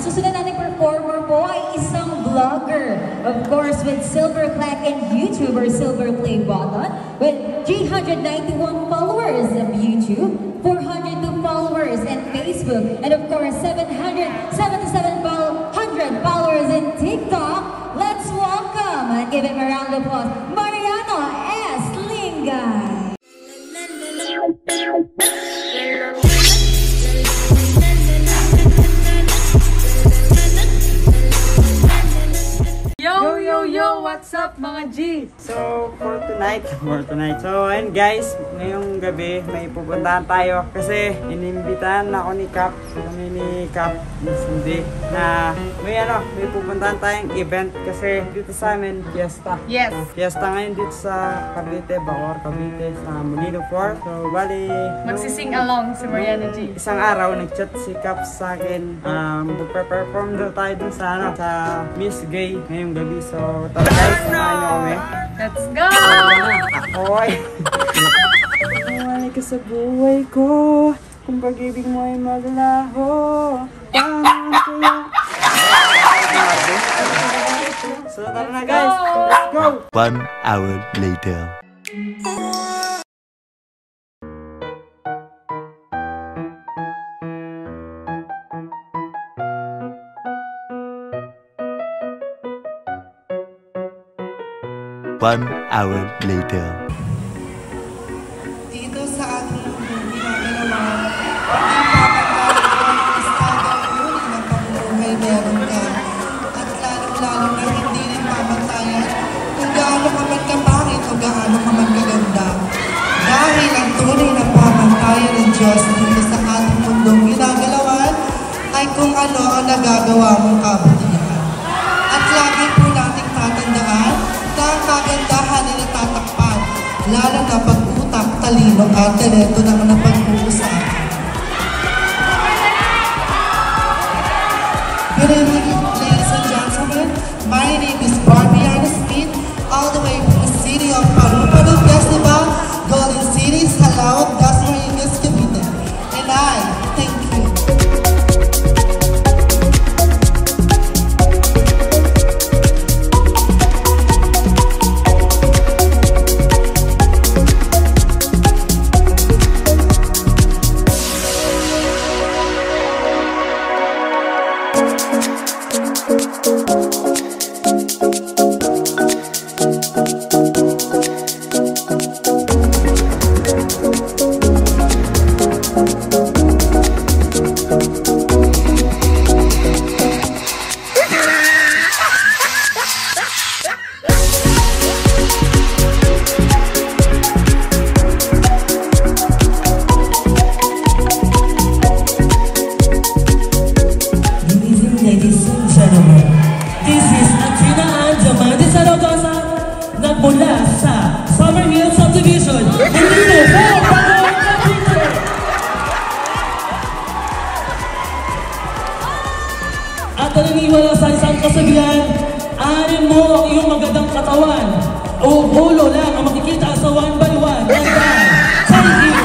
susunod nating performer po ay isang vlogger. Of course, with silver plaque and YouTuber silver play button, with 391 followers of YouTube, 402 followers in Facebook, and of course, 777 followers in TikTok. Let's welcome and give him a round of applause, Mariano S. Lingay. Yo, what's up mga G? So, for tonight, so ayun guys, ngayong gabi may pupuntahan tayo kasi inimbitahan ako ni Cap, hindi na may pupuntahan tayong event kasi dito sa amin, fiesta. Yes. Fiesta ngayon dito sa Cavite, Bacoor, Cavite, sa Molino 4. So, bali, magsising along si Mariano G. Isang araw, nag-chat si Cap sa akin, magpe-perform daw tayo dun sa Miss Gay ngayong gabi. So, tara guys, samahan niyo kami. Let's go! Akoy! Buhay ka sa buhay ko, kung pag-ibig mo ay maglalaho, paano kaya? So, tara na guys, let's go! 1 hour later. One hour later. Dito sa ating ginagawa, ang estado ng pamumuhay meron ka. At lalong-lalo na hindi rin pamantayan kung gaano ka man kapangit o gaano ka man kaganda. Dahil ang tunay na pamantayan ng Diyos dito sa ating mundong ginagalawan ay kung ano ang nagagawa mong kabutihan. At lagi po nating tatandaan na ang kagandahan ay natatakpan, lalo na pag-utak, talino at talento na napag-uusapan. Good evening, ladies and gentlemen. My name is Barbiana Smith, all the way from the city of Paru-Paru Festival, Golden City, Salao, Dasmariñas, Cavite. And I thank you. Mula sa Summer Hill Subdivision, Molino 4, Bacoor, Cavite. At naniniwala sa isang kasabihan, aanin mo ang iyong magandang katawan o ulo lang ang makikita sa 1 by 1. Thank you.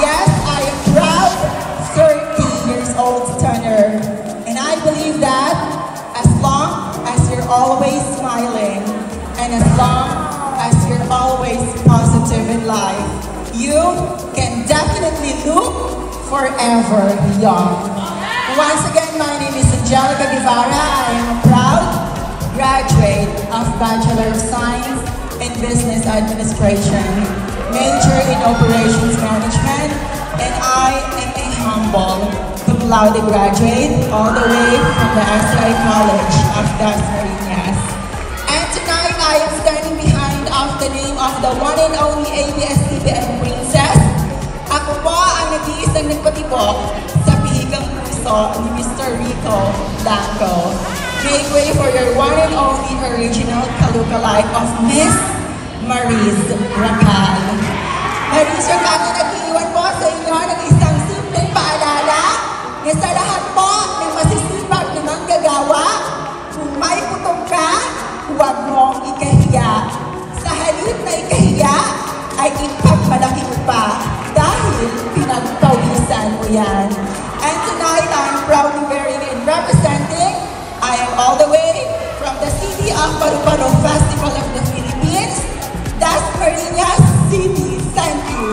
Yes, I am proud 30 years old stunner, and I believe that as long as you're always smiling and as long as you're always positive in life, you can definitely look forever young. Once again, my name is Angelica Guevara. I am a proud graduate of Bachelor of Science in business administration, major in operations management, and I am a humble cum laude graduate all the way from the SCI College of Dasmariñas. And tonight I am standing behind of the name of the one and only ABS-CBN princess. Ako po ang nag-iisang nagpatibok sa pihigang puso ni Mr. Rico Blanco. Make way for your one and only original ka-lookalike of Miss Maris Racal. Maris Racal, nag-iiwan po sa inyo ng isang simpleng paalala na sa lahat po ng masisipag na manggagawa, kung may putok ka, huwag mong ikahiya. Sa halip na ikahiya, ay ipagmalaki mo pa dahil pinagpawisan mo yan. And tonight, I'm proudly wearing and representing, I am all the way from the city of Paru-Paro Festival of the Philippines, Dasmariñas City. Thank you.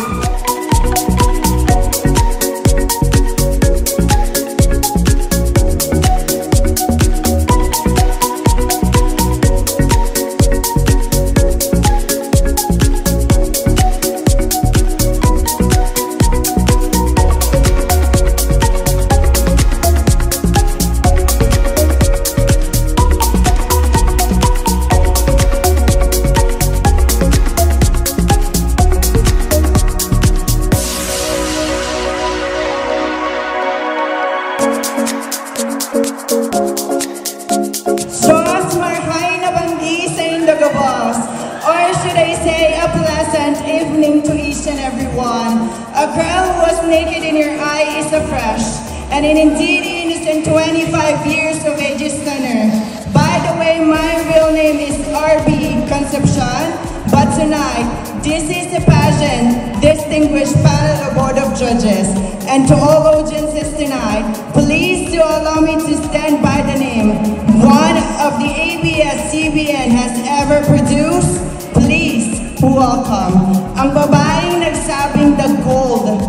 And an indeed innocent 25 years of age is stunner. By the way, my real name is RB Concepcion, but tonight, this is a pageant, distinguished panel of Board of Judges. And to all audiences tonight, please do allow me to stand by the name one of the ABS-CBN has ever produced. Please welcome ang babaeng nagsabing the gold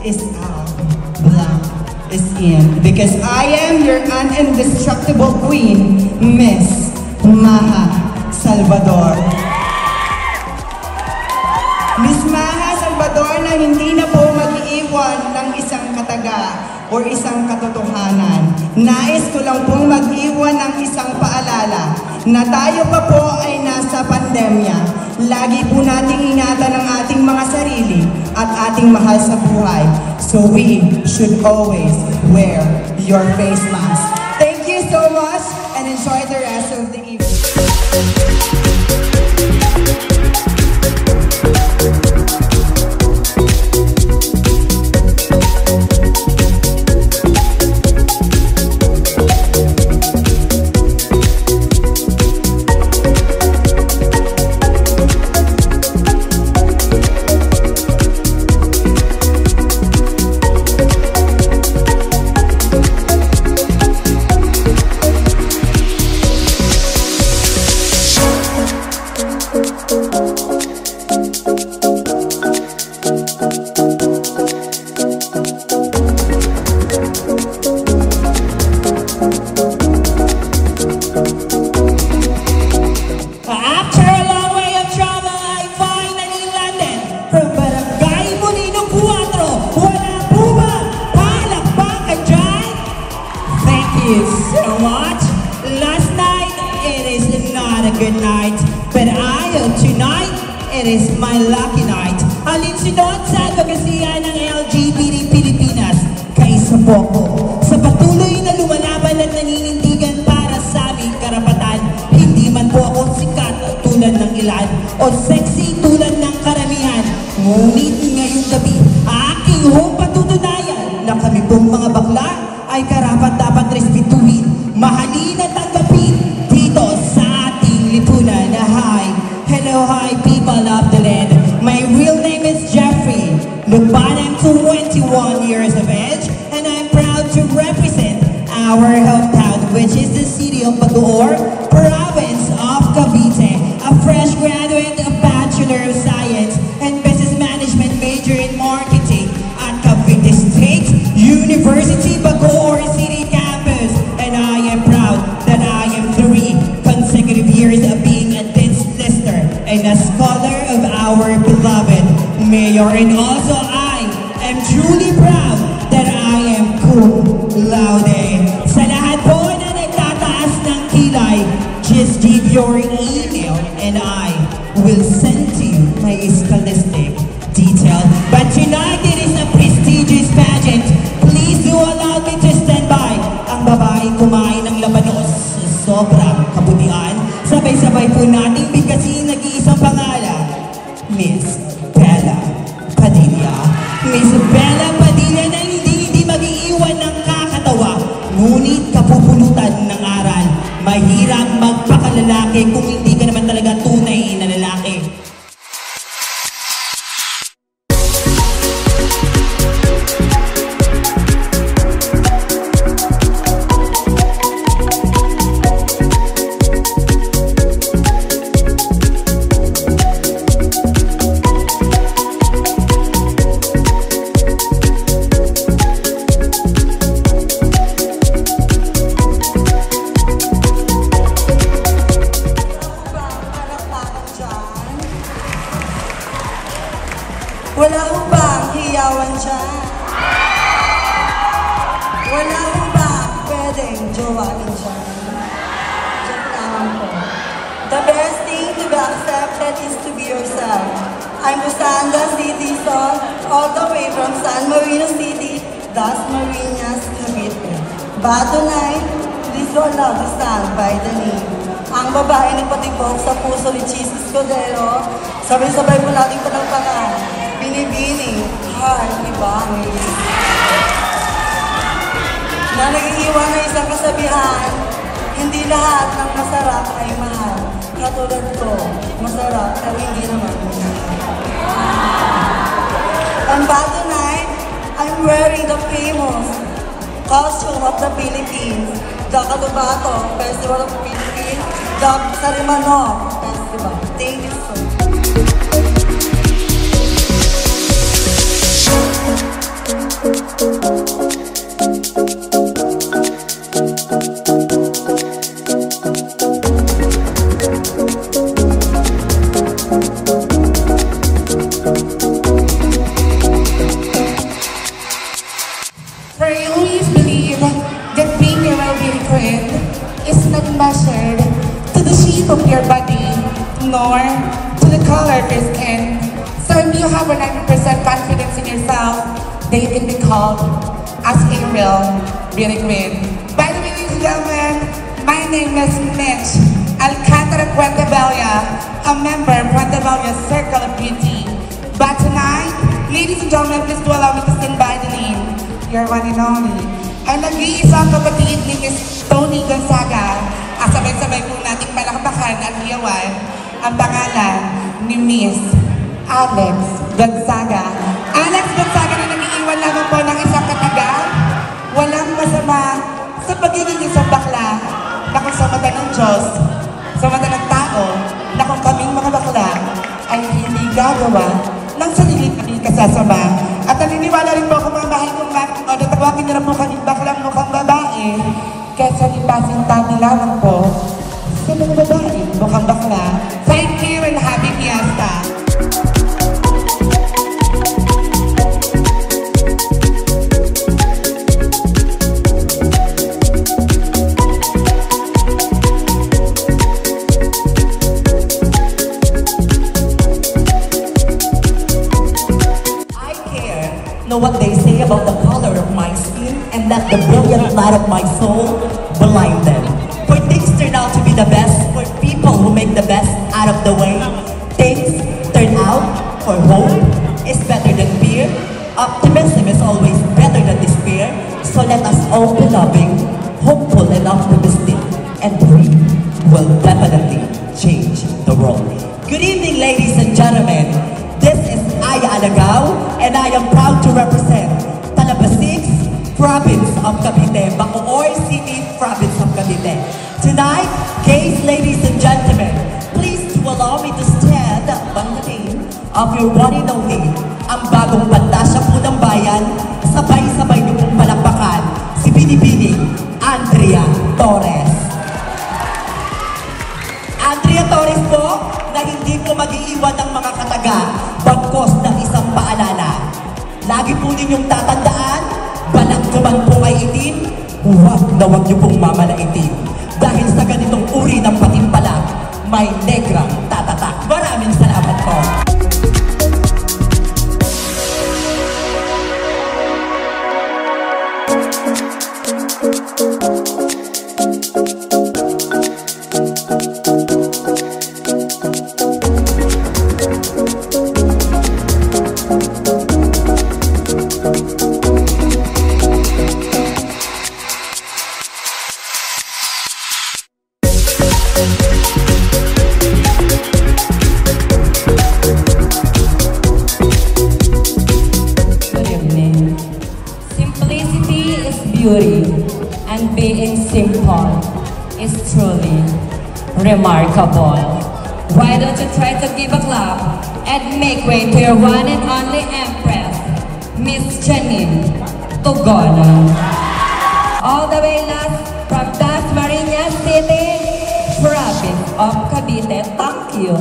is out, black is in, because I am your indestructible queen, Miss Maha Salvador. Miss Maha Salvador na hindi na po mag-iiwan ng isang kataga o isang katotohanan. Nais ko lang pong mag-iwan ng isang paalala na tayo pa po ay nasa pandemya. Lagi po nating ingatan ang ating mga sarili at ating mahal sa buhay. So we should always wear your face mask. Thank you so much and enjoy the rest of the evening. Sa patuloy na lumalaban at naninindigan para sa aming karapatan, hindi man po ako sikat tulad ng ilan o sexy tulad ng karamihan. Ngunit ngayong gabi, aking hong patutunayan na kami pong mga bakla ay karapat dapat respetuhin, mahalin at tanggapin dito sa ating lipunan. Hi, hello, hi people of the land. My real name is Jeffrey. Look, but I'm 21 years of age. To represent our hometown, which is the city of Bacoor, province of Cavite, a fresh graduate of Bachelor of Science and Business Management major in Marketing at Cavite State University, Bacoor City Campus. And I am proud that I am 3 consecutive years of being a dance lister and a Mayor, and also I am truly proud that I am cum laude. Sa lahat po na nagtataas ng kilay, just give your email and I will send to you my scholastic detail. But tonight it is a prestigious pageant. Please do allow me to stand by. Ang babae kumain ng labanos, sobrang kabutihan. Sabay-sabay po nating bigkasin nag-iisang pangalan, Miss Bella Padilla. Miss Bella Padilla na hindi mag-iiwan ng kakatawa, ngunit kapupulutan ng aral. Mahirap magpakalalaki kung hindi ka naman talaga tunay na lalaki. Wala ho ba ang hiyawan dyan? Wala ho ba pwedeng jowain dyan? Joke lang po. The best thing to be accepted is to be yourself. I'm Rosanda City Song, all the way from San Marino City, Dasmariñas, Cavite. But tonight, please don't love to stand by the name. Ang babae nagpatibok sa puso ni Jesus Cordero, sabay-sabay po natin palagpakan. Binibining, heart, ibangin. Na nag-iiwan na isang kasabihan, hindi lahat ng masarap ay mahal. Katulad ko, masarap pero hindi naman mahal. And but tonight, I'm wearing the famous costume of the Philippines, the Cotabato Festival of the Philippines, the Sarimanok Festival. Thank you so much. For you always believe that being a well-being queen is not measured to the shape of your body, nor to the color of your skin. So if you have 100% confidence in yourself, then you can be called as a real beauty queen. By the way, ladies and gentlemen, my name is Mitch Alcantara Puentebella, a member of Puentebella Circle of Beauty. But tonight, ladies and gentlemen, please do allow me to stand by the name, your one and only. Ang nag-iisang kapatid ni Miss Tony Gonzaga, sabay-sabay po nating palakpakan at iyawan ang pangalan ni Miss Alex Gonzaga. Alex Gonzaga na nag-iiwan lamang po ng isang katagang walang masama sa pagiging isang bakla na kung sa mata ng Diyos, sa mata ng tao, na kung kaming mga bakla ay hindi gagawa ng sarili kaming kasasama. At naniniwala rin po ako mga bahay kong o natawagin nila po kaming baklang mukhang babae kaysa lipasin tabi lamang po sa mga babae mukhang bakla. Thank you and happy fiesta! Know what they say about the color of my skin and that the brilliant light of my soul blind them. For things turn out to be the best for people who make the best out of the way. Things turn out for hope is better than fear. Optimism is always better than despair. So let us all be loving, hopeful and optimistic, and we will definitely change the world. Good evening, ladies and gentlemen. This is Aya Alagao, and I am proud to represent Talabasix, Province of Cavite, Bacoor City, Province of Cavite. Tonight, gays, ladies and gentlemen, please to allow me to stand by the name of your one and only, ang bagong pantasya po ng bayan, sabay-sabay niyo pong palakpakan, si Binibining Andrea Torres. Andrea Torres po, na hindi po mag-iiwan ng mga kataga, bagkos ng isang Lagi po ninyong tatandaan, balat ko man po ay itim, huwag na huwag niyo pong mamalaitin. Dahil sa ganitong uri ng patimpala, may negrang tatatak. Maraming salamat po. Simplicity is beauty, and being simple is truly remarkable. Why don't you try to give a clap and make way to your one and only Empress, Miss Janine Tugono. All the way last from Dasmariñas City, province of Cavite. Thank you.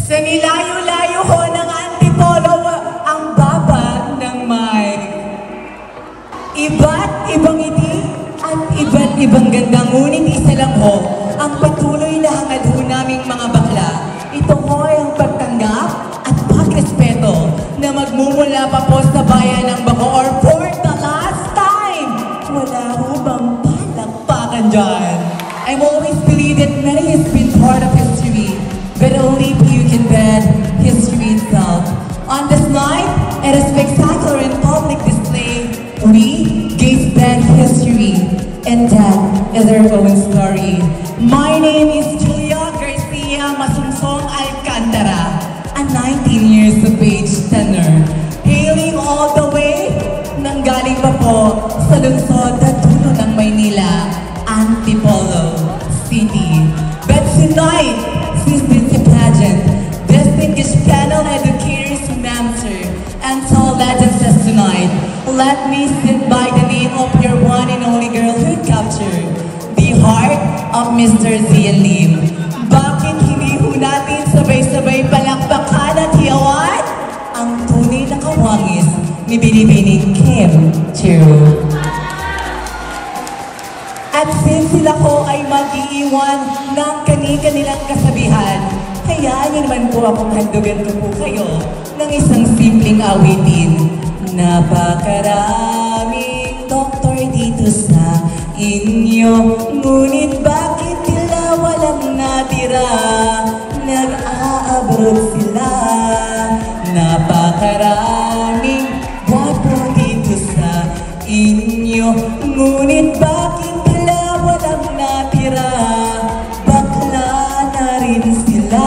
Sa nilayo-layo ho ng Antipolo, ang baba ng may iba't ibang ngiti at iba't ibang ganda. Ngunit isa lang ho, ang patuloy na hangad ho naming mga bakla. Ito ho ay ang pagtanggap at pagrespeto na magmumula pa po sa bayan ng Baco, or for the last time. Wala ho bang palakpakan dyan? I've always believed that Mary has been part of history, but only you can bet history itself. On this night, at a spectacular and public display, we gave back history, and that is our own story. My name is Julia Garcia Masungsong Alcantara, a 19 years of age tenor, hailing all the way nanggaling pa po sa lungsod na dulo ng Maynila, Antipolo City. But tonight, since this pageant, distinguished panel educators from Amster and tall legends says tonight, let me sit by the name of your one and only girl who captured the heart of Mr. Zian Lim. Bakit hindi ho natin sabay-sabay palakpakan at hiyawan ang tunay na kawangis ni Binibining Kim Chiu? At since sila ko ay mag-iiwan ng kani-kanilang kasabihan, hayaan niyo naman po akong handugan ko po kayo ng isang simpleng awitin. Napakaraming doktor dito sa inyo, ngunit bakit tila walang natira? Nag-a-abroad sila. Napakaraming gwapo dito sa inyo, ngunit bakit tila walang natira? Bakla na rin sila.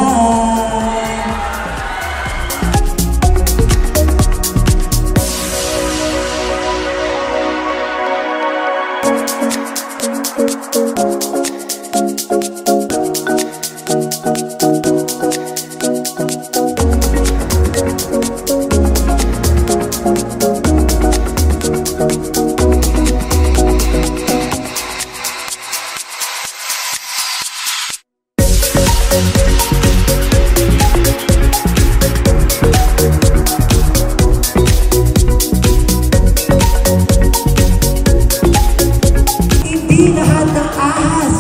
Hindi lahat ng ahas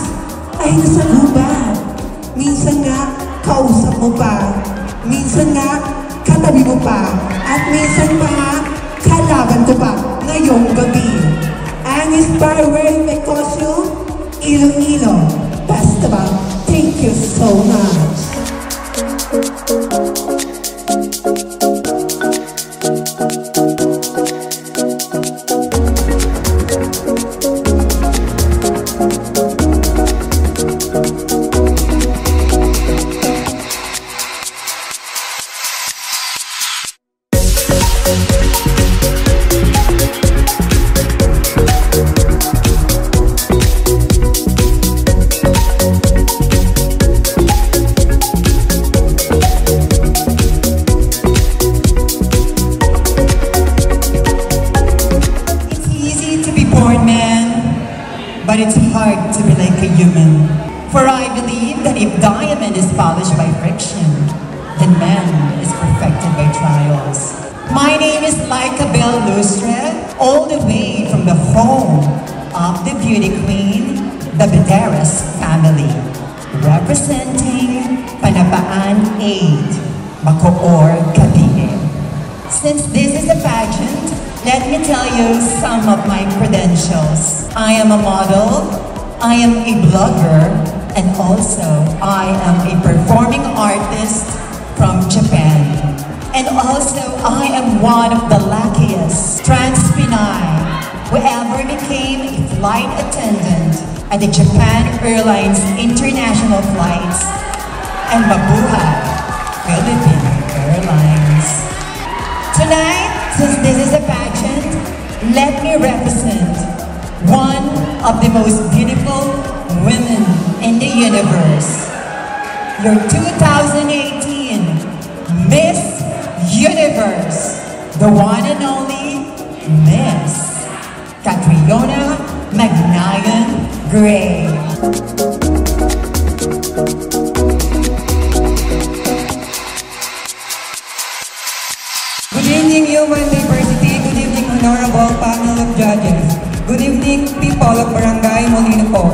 ay nasa gubat. Minsan nga, kausap mo pa. Minsan nga, katabi mo pa. At minsan pa nga, kalaban ko pa ngayong gabi. Ang inspire wearing my costume, Iloilo. Basta ba? Thank you so much. But it's hard to be like a human. For I believe that if diamond is polished by friction, then man is perfected by trials. My name is Laika Bell Lustre, all the way from the home of the beauty queen, the Bederas family, representing Panapaan 8, Bacoor, Cavite. Since this is a pageant, let me tell you some of my credentials. I am a model, I am a blogger, and also I am a performing artist from Japan. And also I am one of the luckiest trans-Pinay who ever became a flight attendant at the Japan Airlines International Flights and Mabuhay Philippine Airlines. Tonight, since this is a pageant, let me represent one of the most beautiful women in the universe. Your 2018 Miss Universe, the one and only Miss Catriona Magnayan Gray. Good evening, human diversity. Good evening, honorable panel of judges. Good evening, people of Barangay Molino Po.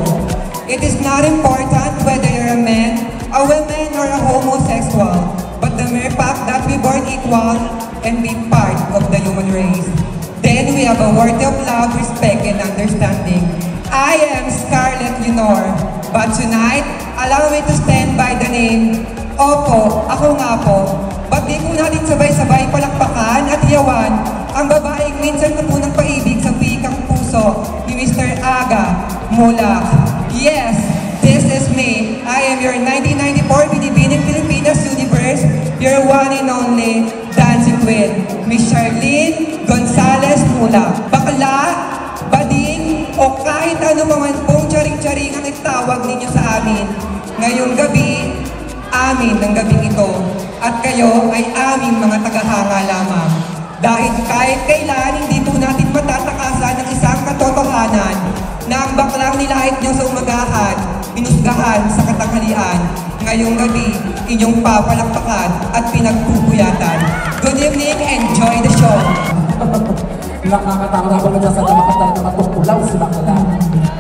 It is not important whether you're a man, a woman, or a homosexual, but the mere fact that we born equal and be part of the human race. Then we have a worthy of love, respect, and understanding. I am Scarlett Leonor, but tonight, allow me to stand by the name. Opo, ako nga po. Ba't di ko natin sabay-sabay palakpakan at yawan ang babaeng minsan na po ng paibig sa pikang puso ni Mr. Aga Mulak. Yes, this is me. I am your 1994 Binibining Pilipinas Universe, your one and only dancing queen, Miss Charlene Gonzalez Mulak. Bakla, bading, o kahit ano man pong charing-charing ang itawag ninyo sa amin. Ngayong gabi, amin ng gabing ito. At kayo ay aming mga tagahanga lamang. Dahil kahit kailan, hindi po natin matatakasan ng isang katotohanan na ang baklang nilait niyo sa umagahan, binusgahan sa katanghalian. Ngayong gabi, inyong papalakpakan at pinagpupuyatan. Good evening, enjoy the show! Nakakatawa ko na sa namakatay na matungkulaw si Bakla.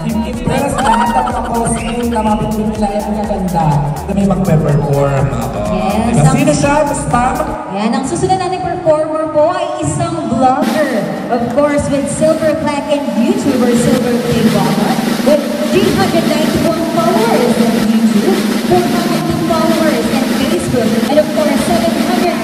Impress lahat ng mga costume na mapindin nila ay ang ganda na may magpe-perform. Yes. Diba? Sino siya? Basta? Yan, ang susunod nating performer po ay isang vlogger. Of course, with silver plaque and YouTuber Silver Play Bottom, with 391 followers on YouTube, 402 followers on Facebook, and of course, 700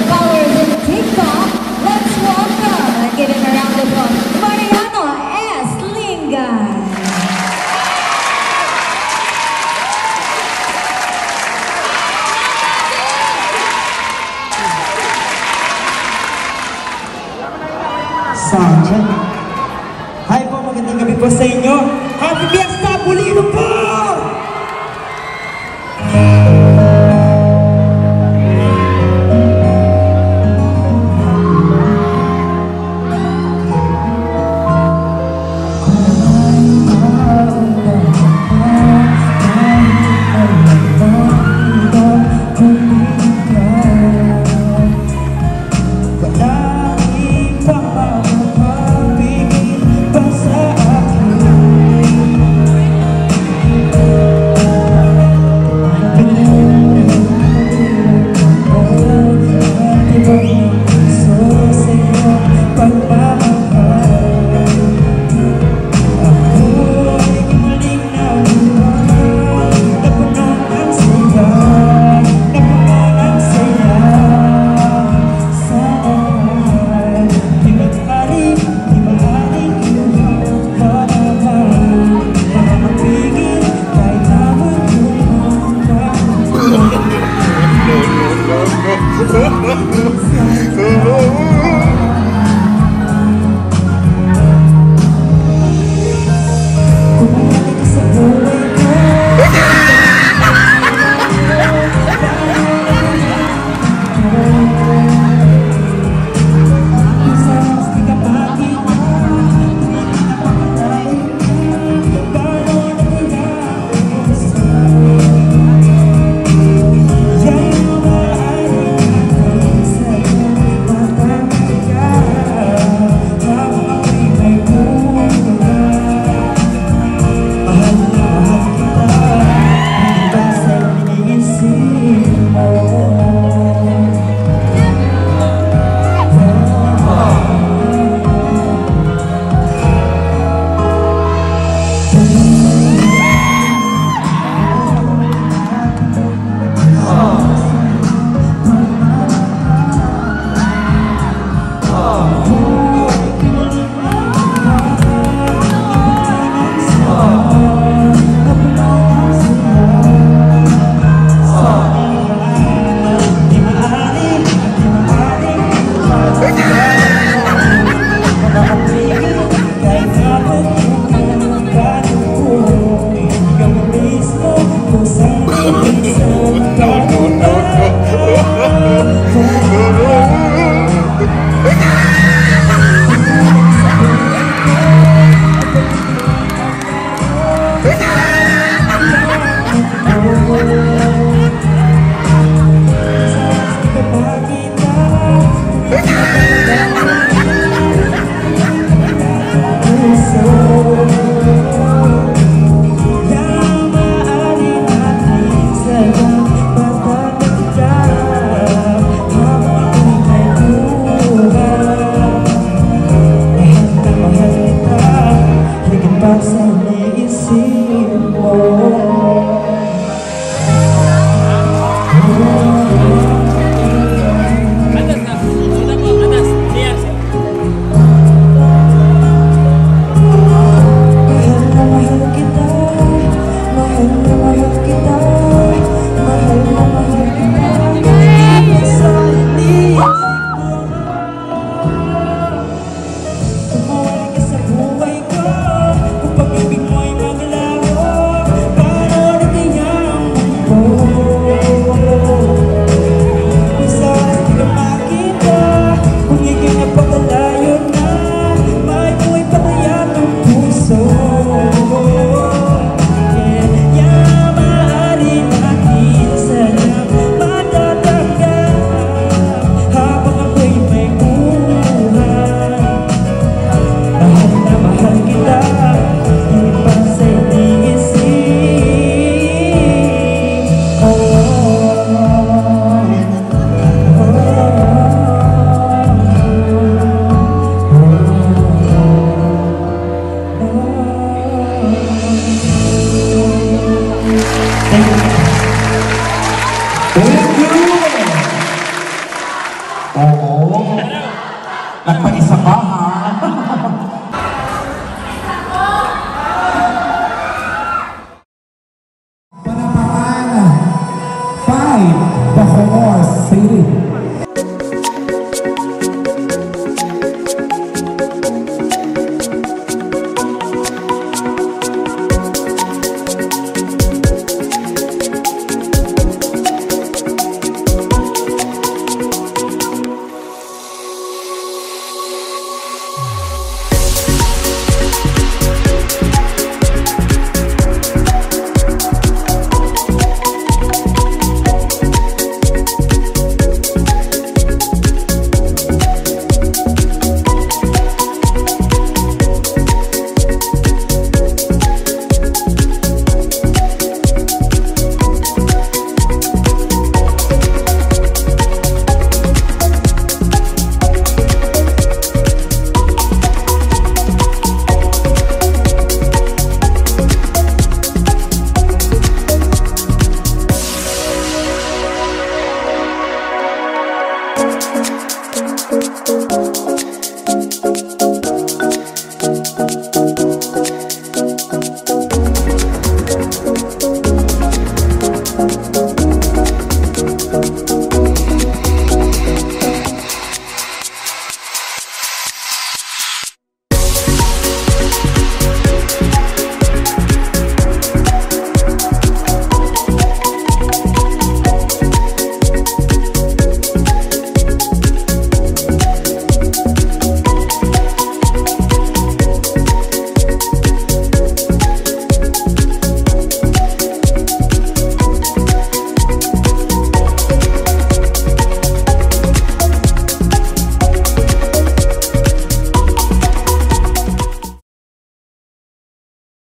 followers in TikTok. Let's welcome and give him a round of applause, Mariano S. Lingay. Sandra. Hi po, magandang gabi po sa inyo. Happy